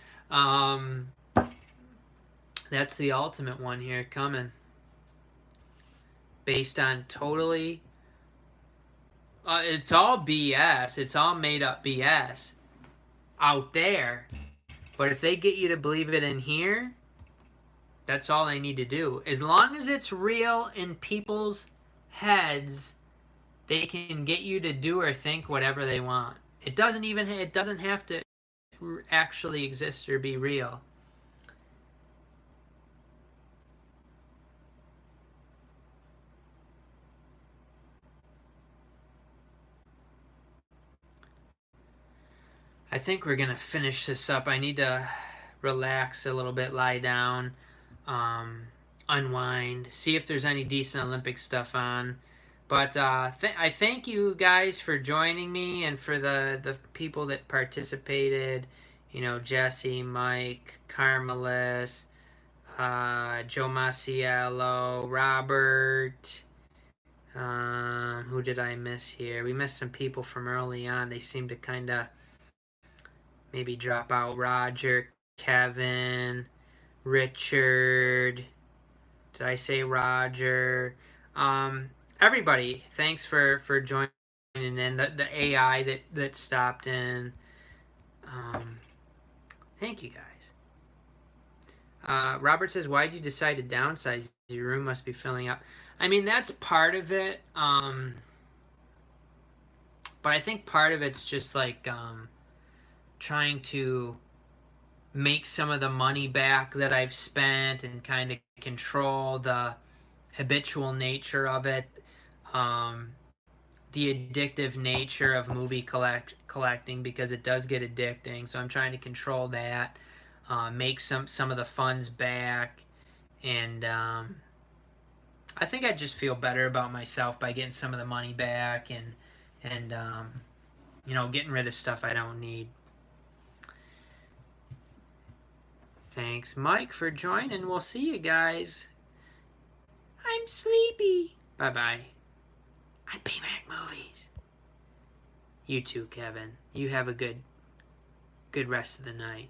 That's the ultimate one here coming. Based on totally... it's all BS. It's all made up BS out there. But if they get you to believe it in here, that's all they need to do. As long as it's real in people's heads, they can get you to do or think whatever they want. It doesn't have to actually exist or be real. I think we're gonna finish this up. I need to relax a little bit, lie down, unwind, see if there's any decent Olympic stuff on. But I thank you guys for joining me and for the people that participated. Jesse, Mike, Carmelis, Joe Masiello, Robert. Who did I miss here? We missed some people from early on. They seem to kind of maybe drop out. Roger, Kevin, Richard. Did I say Roger? Everybody, thanks for joining in. The AI that stopped in. Thank you guys. Robert says, why did you decide to downsize? Your room must be filling up. I mean, that's part of it. But I think part of it's just like trying to make some of the money back that I've spent and kind of control the habitual nature of it, the addictive nature of movie collecting, because it does get addicting. So I'm trying to control that, make some of the funds back, and I think I just feel better about myself by getting some of the money back and getting rid of stuff I don't need. Thanks, Mike, for joining. We'll see you guys. I'm sleepy. Bye-bye. On PMAC Movies. You too, Kevin. You have a good rest of the night.